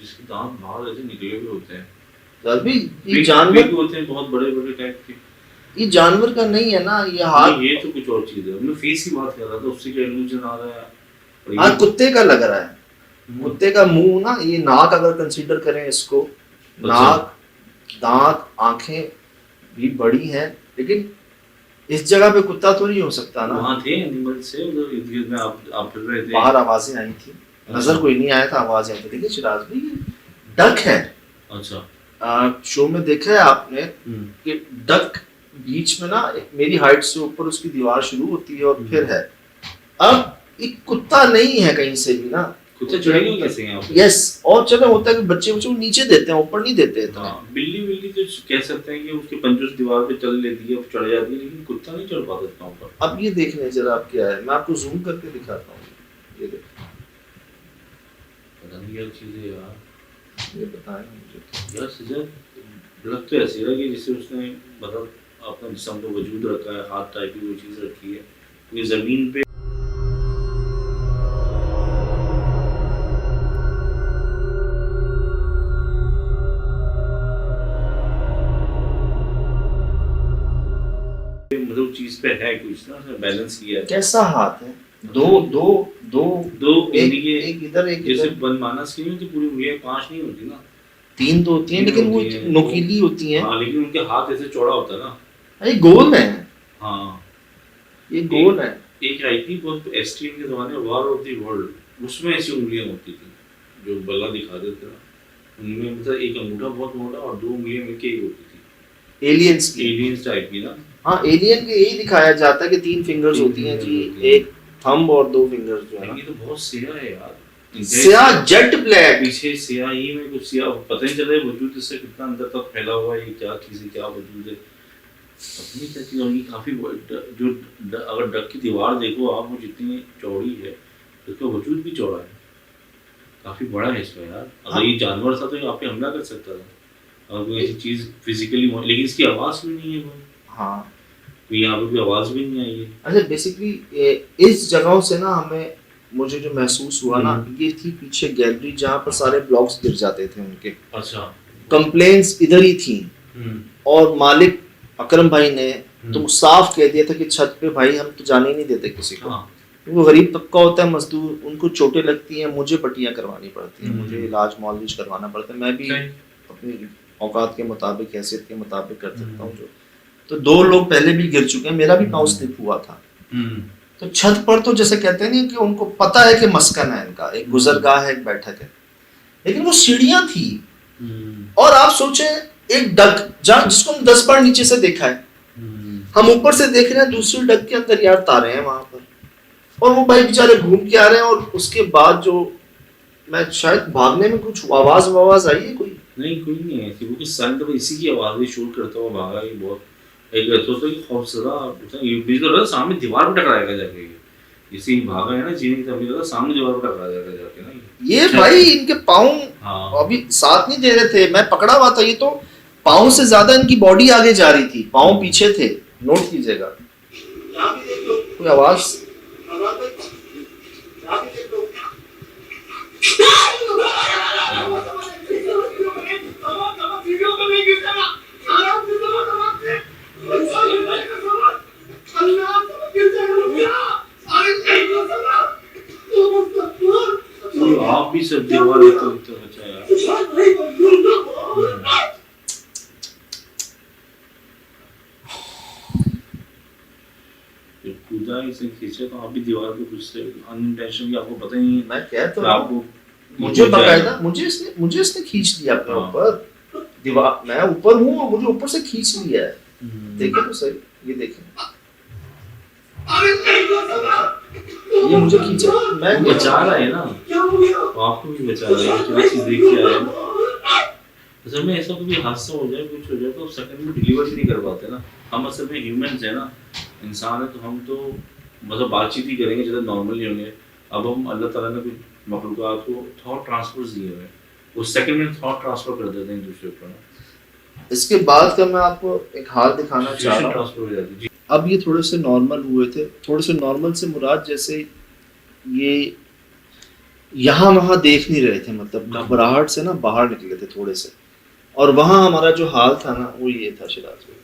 S4: जिसके दांत बाहर ऐसे निकले हुए होते हैं?
S1: अभी ये
S4: बिग
S1: जानवर,
S4: होते हैं, बहुत बड़े बड़े टाइप के।
S1: ये जानवर का नहीं है ना, ये हाथ,
S4: नहीं, ये तो कुछ और चीज है। मैं फेस की बात कर रहा था, उससे क्या इल्यूजन आ रहा है? और
S1: हाँ
S4: ये
S1: कुत्ते का लग रहा है, कुत्ते का मुंह ना, ये नाक अगर कंसीडर करें इसको, नाक, दांत, आंखें भी बड़ी हैं, लेकिन इस जगह पे कुत्ता तो नहीं हो सकता ना।
S4: वहाँ थे एनिमल से उधर इर्द-गिर्द में आप फिर रहे थे?
S1: बाहर आवाजें आई थी, नजर कोई नहीं आया था, आवाजें आई थी। लेकिन शिराज भाई, डक है।
S4: अच्छा,
S1: शो में देखा है आपने कि डक बीच में ना, मेरी हाइट से ऊपर उसकी दीवार शुरू होती है और फिर है। अब एक कुत्ता नहीं है कहीं से भी ना,
S4: कुत्ते चढ़ेंगे कैसे यहाँ पे?
S1: यस, और चलो होता है कि बच्चे नीचे देते हैं, ऊपर नहीं देते इतना।
S4: हाँ, बिल्ली तो कह सकते हैं कि उसके पंजों से दीवार पे चल लेती है, चढ़ जाती है, लेकिन कुत्ता नहीं चढ़ पाता इतना ऊपर।
S1: अब ये देख लें जरा, आप क्या है, मैं आपको जूम करके दिखाता हूँ, ये देखो,
S4: पता नहीं क्या चीज़ है यार,
S1: ये बताएं मुझे।
S4: यार सजग लग तो ऐसे रहा कि जिससे उसने मतलब अपना जिस्म को वजूद रखा है, हाथ टाइप की वो चीज़ रखी है, ये ज़मीन पे मतलब चीज पे है कुछ ना, उसने बैलेंस किया है।
S1: कैसा हाथ है? दो दो दो
S4: दो
S1: एक इधर एक
S4: जैसे
S1: इधर,
S4: बनमानस की नहीं होती पूरी उंगलियां, 5 नहीं होती ना,
S1: 3 तो होती हैं, लेकिन वो
S4: होती हैं।
S1: नुकीली होती हैं।
S4: हाँ, लेकिन उनके हाथ ऐसे चौड़ा होता है ना।
S1: ये गोल है,
S4: हाँ,
S1: ये गोल है।
S4: एक आई थी बहुत एसटीएम के जमाने में, वॉर ऑफ द वर्ल्ड, उसमें ऐसी उंगलियां होती थी जो बल्ला दिखा देते थे ना, उनमें मतलब एक अंगूठा बहुत मोटा और 2 उंगलियां मिलके एक होती थी, एलियंस टाइप की ना।
S1: हाँ, एलियन के यही दिखाया जाता है कि 3 फिंगर्स होती हैं जी, एक थंब और 2 फिंगर्स जो है ना।
S4: ये तो बहुत सिया है यार,
S1: स्याह जेट ब्लैक,
S4: पीछे स्याही में कुछ सिया, पता नहीं चल रहा है वजूद इससे कितना अंदर तक फैला हुआ है, ये क्या चीज़ है, क्या वजूद है, पता नहीं क्या चीज़ होगी। काफ़ी जो अगर डक की दीवार देखो आप, वो जितनी चौड़ी है उसका वजूद भी चौड़ा है, काफ़ी बड़ा है इसका यार। अगर ये जानवर था तो ये आप पे हमला कर सकता था, अगर कोई ऐसी चीज़ फिजिकली, लेकिन इसकी आवाज़ भी नहीं है कोई।
S1: हाँ,
S4: तो यहाँ पे कोई आवाज़ भी नहीं आई है।
S1: अच्छा, बेसिकली इस जगहों से ना हमें, मुझे जो महसूस हुआ ना, ये थी पीछे गैलरी जहाँ पर सारे ब्लॉग्स गिर जाते थे उनके,
S4: अच्छा,
S1: कंप्लेंट्स इधर ही थी, और मालिक अकरम भाई ने तो साफ कह दिया था कि छत पे भाई हम तो जाने ही नहीं देते किसी को।
S4: हाँ,
S1: वो गरीब तबका होता है, मजदूर, उनको चोटें लगती हैं, मुझे पट्टियाँ करवानी पड़ती हैं, मुझे इलाज मौलूज करवाना पड़ता है, मैं भी अपनी औकात के मुताबिक, हैसियत के मुताबिक कर सकता हूँ जो। तो 2 लोग पहले भी गिर चुके हैं, मेरा भी पाँव स्लिप हुआ था। तो छत पर तो जैसे कहते हैं नहीं कि उनको पता है कि मस्कन है इनका, एक गुजरगाह है, एक बैठक है, लेकिन वो सीढ़ियां थी। और आप सोचे एक डक जहाँ जिसको हम 10 बार नीचे से देखा है, हम ऊपर से देख रहे हैं दूसरी डक के अंदर यार तारे हैं वहां पर, और वो भाई बेचारे घूम के आ रहे हैं। और उसके बाद जो मैं शायद भागने में कुछ आवाज आई है कोई?
S4: नहीं, कोई नहीं है क्योंकि सन तो इसी की आवाज भी शूट करता हुआ भागा। ये बहुत एक सोचता कि खौफजदा, ये बीच में सामने दीवार पर टकराएगा जाके, इसी भागा है ना जीने की तब सामने दीवार पर टकरा जाएगा जाके ना।
S1: ये भाई इनके पाँव अभी साथ नहीं दे रहे थे, मैं पकड़ा हुआ था, ये तो पाँव से ज्यादा इनकी बॉडी आगे जा रही थी, पाँव पीछे थे, नोट कीजिएगा। कोई आवाज
S4: आप भी सब दीवार तो बचा यार। कूदा इसे खींचे तो आप भी दीवार पे कुछ से अनइंटेंशनली, आपको पता ही नहीं।
S1: मैं कह तो
S4: आपको
S1: मुझे बकायदा मुझे इसने खींच लिया अपने ऊपर, दीवार, मैं ऊपर हूँ और मुझे ऊपर से खींच लिया है। देखे तो सही, ये देखें। ये मुझे खींचा, मैं
S4: वो बचा रहा है ना, वो आपको भी बचा रहा है, क्या चीज देख के आया है। असल में ऐसा कोई हादसा हो जाए, कुछ हो जाए तो सेकंड में डिलीवर भी नहीं कर पाते ना। हम असल में ह्यूमंस है ना, इंसान है, तो हम तो मतलब बातचीत ही करेंगे, ज़्यादा नॉर्मल नहीं होंगे। अब हम अल्लाह ताला ने कुछ मखलूक़ात को थॉट ट्रांसफर दिए हुए हैं, उस सेकंड में थॉट ट्रांसफर कर देते हैं दूसरे पर।
S1: इसके बाद का मैं आपको एक हाल दिखाना चाह रहा हूँ।
S4: ट्रांसफर हो जाती है।
S1: अब ये थोड़े से नॉर्मल हुए थे, थोड़े से नॉर्मल से मुराद जैसे ये यहाँ वहाँ देख नहीं रहे थे, मतलब घबराहट से ना बाहर निकले थे थोड़े से, और वहाँ हमारा जो हाल था ना वो ये था शिराज भाई।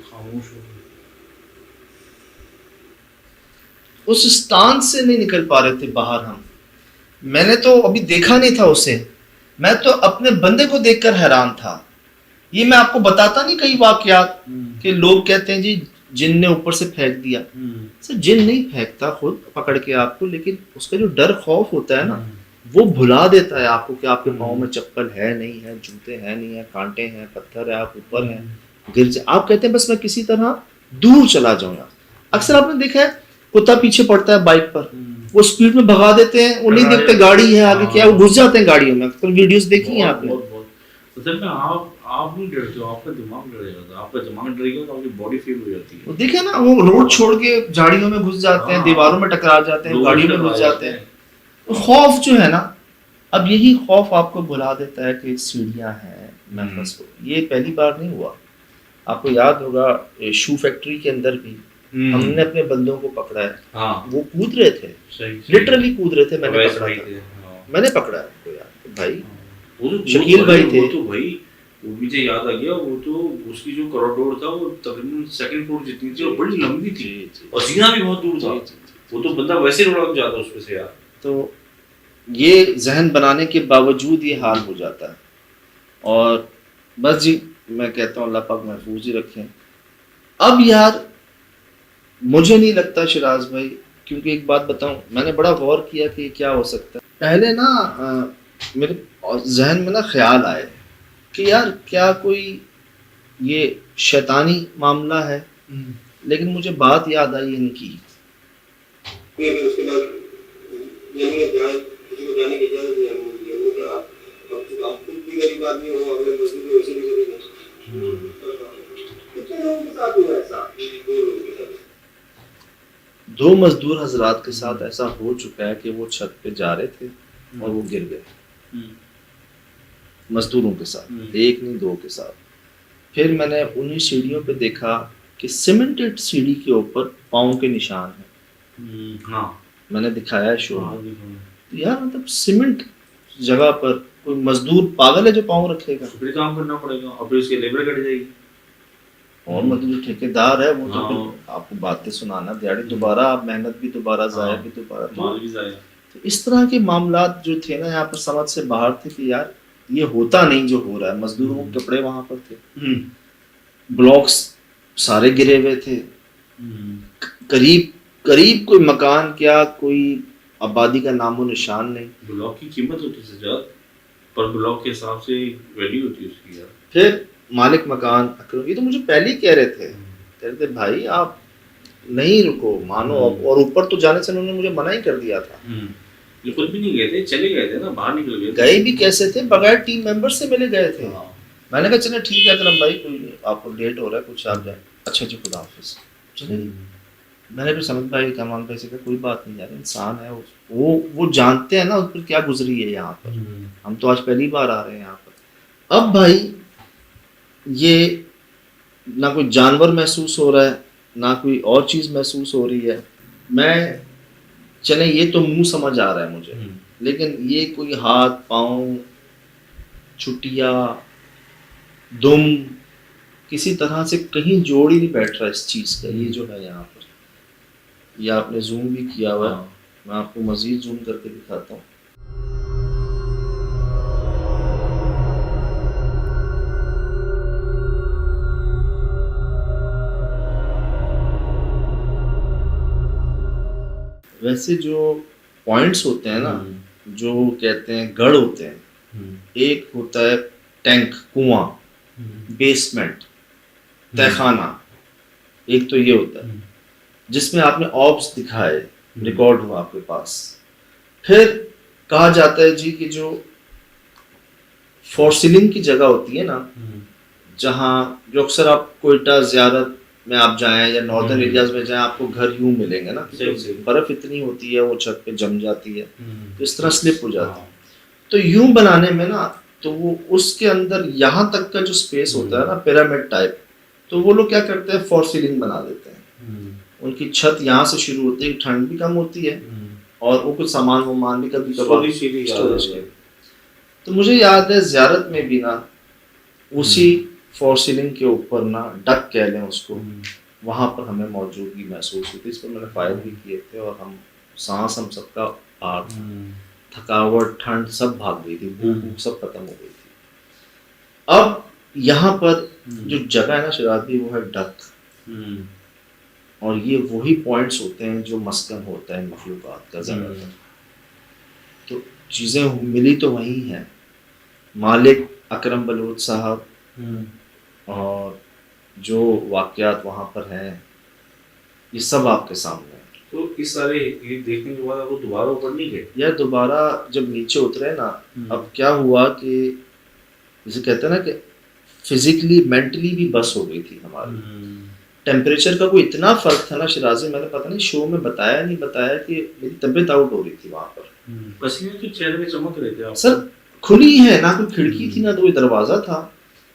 S4: खामोश हो गए।
S1: उस स्थान से नहीं निकल पा रहे थे बाहर हम। मैंने तो अभी देखा नहीं था उसे, मैं तो अपने बंदे को देखकर हैरान था। ये मैं आपको बताता नहीं कई वाकयात कि लोग कहते हैं जी जिन ने ऊपर से फेंक दिया। सर जिन नहीं फेंकता खुद पकड़ के आपको, लेकिन उसका जो डर खौफ होता है ना वो भुला देता है आपको कि आपके पाँव में चप्पल है नहीं है, जूते हैं नहीं है, कांटे हैं, पत्थर है, आप ऊपर हैं, गिर जाए। आप कहते हैं बस मैं किसी तरह दूर चला जाऊंगा। अक्सर आपने देखा है कुत्ता पीछे पड़ता है बाइक पर, वो स्पीड में भगा देते हैं, वो नहीं देखते गाड़ी है आगे क्या, वो घुस जाते हैं गाड़ियों में। अक्सर वीडियोस देखी हैं आपने।
S4: असल में आप नहीं डरते हो, आपका दिमाग डर जाता है। आपका दिमाग डरेगा तो आपकी बॉडी फेल हो जाती है।
S1: वो देखे ना, वो रोड छोड़ के झाड़ियों में घुस जाते हैं, दीवारों में टकरा जाते हैं, गाड़ियों में घुस जाते हैं। तो खौफ जो है ना, अब यही खौफ आपको भुला देता है कि सीढ़ियां हैं, मैं फंस गया। ये पहली बार नहीं हुआ, आपको याद होगा शू फैक्ट्री के अंदर भी हमने अपने बंदों को पकड़ा है।
S4: हाँ।
S1: वो कूद रहे थे, लिटरली कूद रहे थे, मैंने पकड़ा था। मैंने पकड़ा है तो यार भाई,
S4: वो तो
S1: शकील भाई थे।
S4: वो तो भाई वो मुझे याद आ गया, वो तो उसकी जो कॉरिडोर था वो तकरीबन सेकंड फ्लोर जितनी थी और बड़ी लंबी थी और सीना भी बहुत दूर था। वो तो बंदा वैसे लुढ़क जाता उस पे से यार। तो
S1: ये जहन बनाने के बावजूद ये हाल हो जाता है। और बस जी मैं कहता हूँ अल्लाह पाक महफूज ही रखें। अब यार मुझे नहीं लगता शिराज भाई, क्योंकि एक बात बताऊं, मैंने बड़ा गौर किया कि क्या हो सकता है। पहले ना मेरे जहन में ना ख्याल आए कि यार क्या कोई ये शैतानी मामला है, लेकिन मुझे बात याद आई इनकी। दो मजदूर हजरात के साथ ऐसा हो चुका है कि वो छत पे जा रहे थे और वो गिर गए मजदूरों के साथ, एक नहीं दो के साथ। फिर मैंने उन्हीं सीढ़ियों पे देखा कि सीमेंटेड सीढ़ी के ऊपर पाँव के निशान हैं।
S4: हाँ
S1: मैंने दिखाया है शो में। तो यार मतलब सीमेंट जगह पर कोई मजदूर पागल है जो पाँव रखेगा?
S4: फिर काम करना पड़ेगा और फिर उसकी लेबर कट जाएगी।
S1: और मजदूर ठेकेदार है वो, तो आपको बातें सुनाना, दिहाड़ी दोबारा, आप मेहनत भी दोबारा, जाया भी दोबारा,
S4: माल भी जाया।
S1: तो इस तरह के मामलात जो थे ना यहाँ पर समझ से बाहर थे कि यार ये होता नहीं जो हो रहा है। मजदूरों के कपड़े वहां पर थे, ब्लॉक्स सारे गिरे हुए थे, करीब करीब कोई मकान क्या कोई आबादी का नामो निशान नहीं।
S4: ब्लॉक की कीमत होती है सजाद, पर ब्लॉक के हिसाब से वैल्यू होती है उसकी यार।
S1: फिर मालिक मकान अकरम ये तो मुझे पहले ही कह रहे थे भाई आप नहीं रुको, मानो। और ऊपर तो जाने से उन्होंने मुझे मना ही कर दिया था।
S4: बिल्कुल भी नहीं गए थे, चले गए थे ना, बाहर निकल गए।
S1: गए भी कैसे थे? बगैर टीम मेंबर से मिले गए थे। मैंने कहा चलो ठीक है अकरम भाई, कोई नहीं, आपको लेट हो रहा है, कुछ आप जाए। अच्छा जी खुदा हाफिज, चले। मैंने भी समझ भाई कमान भाई से कहा कोई बात नहीं यार, इंसान है वो जानते हैं ना उस पर क्या गुजरी है यहाँ पर। हम तो आज पहली बार आ रहे हैं यहाँ पर। अब भाई ये ना कोई जानवर महसूस हो रहा है ना कोई और चीज़ महसूस हो रही है। मैं चले ये तो मुंह समझ आ रहा है मुझे, लेकिन ये कोई हाथ पाँव छुटिया दुम किसी तरह से कहीं जोड़ ही नहीं बैठ रहा इस चीज़ का। ये जो है यहाँ पर, ये आपने जूम भी किया हुआ है, मैं आपको मज़ीद जूम करके दिखाता हूँ। वैसे जो पॉइंट्स होते हैं ना जो कहते हैं गढ़ होते हैं, एक होता है टैंक कुआं, बेसमेंट, तहखाना, एक तो ये होता है जिसमें आपने ऑब्स दिखाए, रिकॉर्ड हुआ आपके पास। फिर कहा जाता है जी कि जो फॉर सीलिंग की जगह होती है ना, जहाँ जो अक्सर आप कोयटा ज़ियारत में आप जाएं या नॉर्दर्न एरियाज में जाएं, आपको घर यूं मिलेंगे ना, बर्फ इतनी होती है वो छत पे जम जाती है, तो इस तरह स्लिप हो जाती है। तो यूं बनाने में ना, तो वो उसके अंदर यहाँ तक का जो स्पेस होता है ना, पिरामिड टाइप, तो वो लोग क्या करते हैं, फॉर सीलिंग बना देते हैं। उनकी छत यहाँ से शुरू होती है, ठंड भी कम होती है और वो कुछ सामान वामान भी कभी कभार स्टोरेज के। तो मुझे याद है ज़ियारत में भी ना, उसी फॉर सीलिंग के ऊपर ना, डक कह लें उसको, वहाँ पर हमें मौजूदगी महसूस हुई थी। इस पर मैंने फायर भी किए थे और हम सांस, हम सबका आ था, थकावट, ठंड सब भाग गई थी, भूख सब खत्म हो गई थी। अब यहाँ पर जो जगह है ना शराबी, वो है डक, और ये वही पॉइंट्स होते हैं जो मस्कन होता है मखलूकात का ज़्यादातर। तो चीज़ें मिली तो वही हैं, मालिक अकरम बलूच साहब, और जो वाक़यात वहाँ पर हैं, ये सब आपके सामने है।
S4: तो इस सारे ये देखने के बाद आपको दोबारा ऊपर नहीं गए?
S1: यार दोबारा जब नीचे उतरे ना, अब क्या हुआ कि जैसे कहते हैं ना कि फिजिकली मेंटली भी बस हो गई थी हमारी। टेम्परेचर का कोई इतना फ़र्क था ना शिराजी, मैंने पता नहीं शो में बताया नहीं बताया कि मेरी तबीयत आउट हो रही थी वहाँ पर।
S4: पसीने तो चेहरे पे चमक रहे थे आप।
S1: सर खुली है ना, कोई खिड़की थी ना, तो कोई दरवाज़ा था,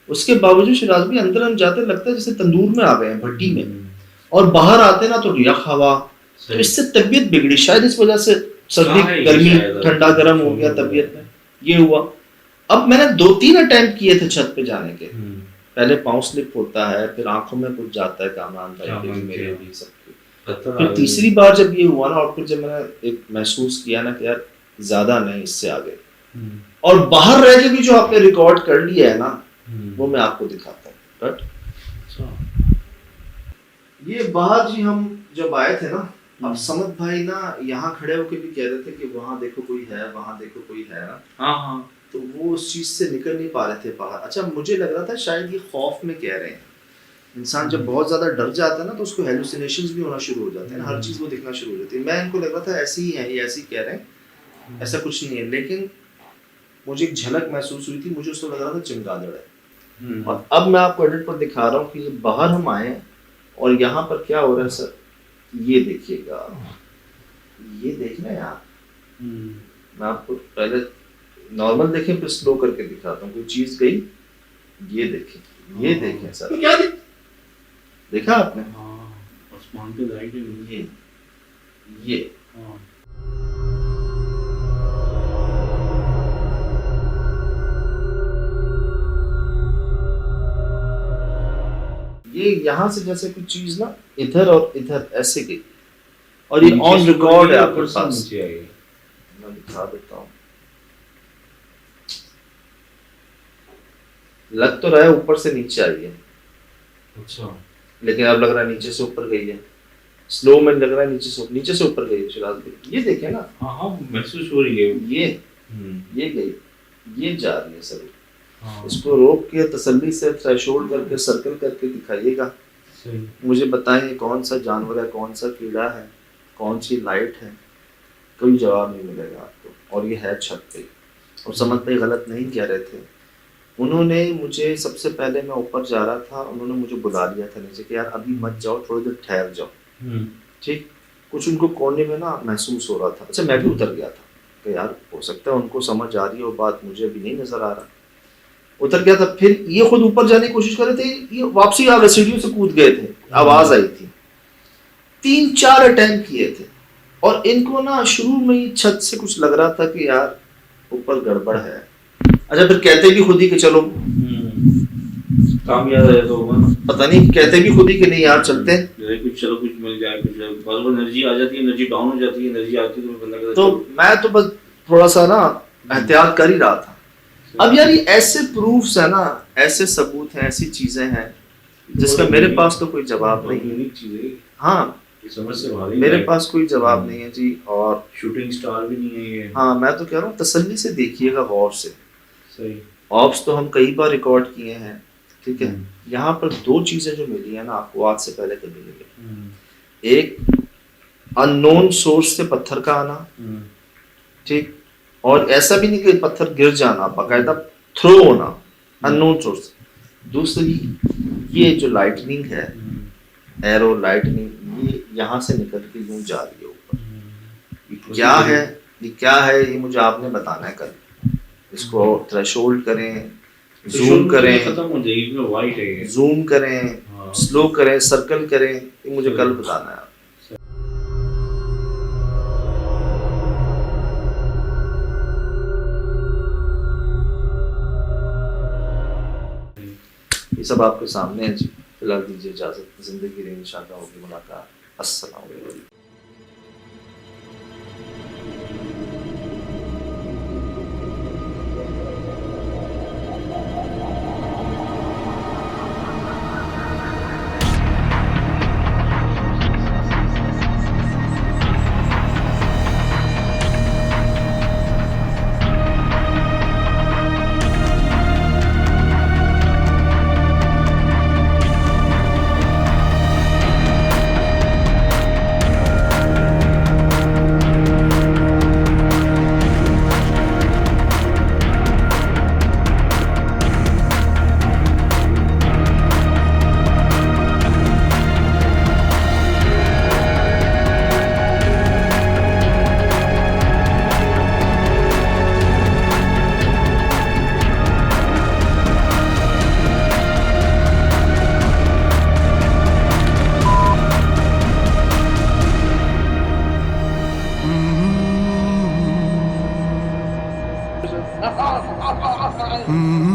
S1: उसके बावजूद शिराज भी अंदर हम जाते लगता है जैसे तंदूर में आ गए हैं, भट्टी में, और बाहर आते ना तो यख हवा, तो इससे तबीयत बिगड़ी शायद, इस वजह से सर्दी गर्मी ठंडा गर्म हो गया तबीयत में, ये हुआ। अब मैंने 2-3 अटेम्प्ट किए थे छत पे जाने के, पहले पाँव स्लिप होता है, फिर आंखों में कुछ जाता है, कामरान भाई के भी मेरे भी सबके। फिर तीसरी बार जब ये हुआ ना, और फिर जब मैंने एक महसूस किया ना कि यार ज़्यादा नहीं, इससे आगे, और बाहर रह के भी जो आपने रिकॉर्ड कर लिया है ना, वो मैं आपको दिखाता हूँ। ये बाहर जी हम जब आए थे ना, अब समद भाई ना यहाँ खड़े होकर भी कह रहे थे कि वहाँ देखो कोई है, वहाँ देखो कोई है ना।
S4: हाँ,
S1: तो वो उस चीज़ से निकल नहीं पा रहे थे बाहर। अच्छा, मुझे लग रहा था शायद ये खौफ में कह रहे हैं। इंसान जब बहुत ज़्यादा डर जाता है ना, तो उसको हेलुसिनेशंस भी होना शुरू हो जाते हैं, हर चीज़ वो दिखना शुरू हो जाती है। मैं इनको लग रहा था ऐसे ही है, ये ऐसे ही कह रहे हैं, ऐसा कुछ नहीं है। लेकिन मुझे एक झलक महसूस हुई थी, मुझे उसको लग रहा था चमगादड़ है। और अब मैं आपको एडिट पर दिखा रहा हूँ कि ये बाहर हम आए और यहाँ पर क्या हो रहा है सर, ये देखिएगा, ये देखना है आप। मैं आपको पहले नॉर्मल देखें, फिर स्लो करके दिखाता हूँ। कोई चीज़ गई, ये देखें, ये देखें सर, क्या देखा आपने?
S4: आसमान पे लाइट है,
S1: ये यहाँ से जैसे कुछ चीज ना इधर और इधर ऐसे गई, और ये ऑन रिकॉर्ड है आपके पास, मैं दिखा देता हूँ। लग तो रहा है ऊपर से नीचे आई है,
S4: अच्छा,
S1: लेकिन अब लग रहा है नीचे से ऊपर गई है। स्लो में लग रहा है नीचे से ऊपर गई है शिराज भाई, ये देखे ना।
S4: हाँ महसूस हो रही है,
S1: ये गई, ये जा रही है सर। इसको रोक के तसल्ली से थ्रेशोल्ड करके सर्कल करके दिखाइएगा, मुझे बताएं कौन सा जानवर है, कौन सा कीड़ा है, कौन सी लाइट है, कोई जवाब नहीं मिलेगा आपको। और ये है छत पे, और समझ पे गलत नहीं कह रहे थे उन्होंने मुझे। सबसे पहले मैं ऊपर जा रहा था, उन्होंने मुझे बुला लिया था नीचे कि यार अभी मत जाओ, थोड़ी देर ठहर जाओ, ठीक। कुछ उनको कोने में ना महसूस हो रहा था। अच्छा, मैं भी उतर गया था कि यार हो सकता है उनको समझ आ रही हो बात, मुझे अभी नहीं नजर आ रहा। उतर गया था, फिर ये खुद ऊपर जाने की कोशिश कर रहे थे, ये वापसी आ गए, सीढ़ियों से कूद गए थे, आवाज आई थी। 3-4 अटेम्प्ट किए थे, और इनको ना शुरू में ही छत से कुछ लग रहा था कि यार ऊपर गड़बड़ है। अच्छा, फिर कहते भी खुद ही कि चलो,
S4: कामयाब है तो होगा ना,
S1: पता नहीं, कहते भी खुद ही कि नहीं यार चलते हैं,
S4: कुछ चलो कुछ मिल जाए, कुछ बस एनर्जी आ जाती है, एनर्जी डाउन हो जाती है, एनर्जी आती है तो बंदा कहता
S1: तो मैं तो बस थोड़ा सा ना एहतियात कर ही रहा था। अब यार ये ऐसे प्रूफ्स है ना, ऐसे सबूत हैं, ऐसी चीजें हैं जिसका मेरे पास तो कोई जवाब नहीं है।
S4: चीज है।
S1: हाँ,
S4: समझ से बाहर ही
S1: मेरे
S4: है।
S1: पास कोई जवाब नहीं है जी। और
S4: शूटिंग स्टार भी नहीं है ये।
S1: हाँ, मैं तो कह रहा हूँ तसल्ली से देखिएगा, गौर से।
S4: सही।
S1: ऑप्स तो हम कई बार रिकॉर्ड किए हैं, ठीक है।
S4: हम्म।
S1: यहाँ पर दो चीजें जो मिली है ना आपको, आज से पहले कभी नहीं मिली।
S4: हम्म।
S1: एक अननोन सोर्स से पत्थर का आना,
S4: हम्म।
S1: ठीक, और ऐसा भी नहीं कि पत्थर गिर जाना, बाकायदा थ्रो होना अननोन सोर्स। दूसरी, ये जो लाइटनिंग है, एरो लाइटनिंग, ये यहाँ से निकल के यूं जा रही है ऊपर। ये क्या है, ये क्या है, ये मुझे आपने बताना है कल। इसको थ्रेशोल्ड करें, जूम करें,
S4: खत्म हो जाएगी, इसमें वाइट है ये।
S1: जूम करें,
S4: हाँ।
S1: स्लो करें, सर्कल करें, ये मुझे कल बताना है। ये सब आपके सामने है जी। फिलहाल दीजिए इजाजत, जिंदगी रही इंशाअल्लाह होगी मुलाकात। अस्सलाम वालेकुम।
S5: Mm-hmm.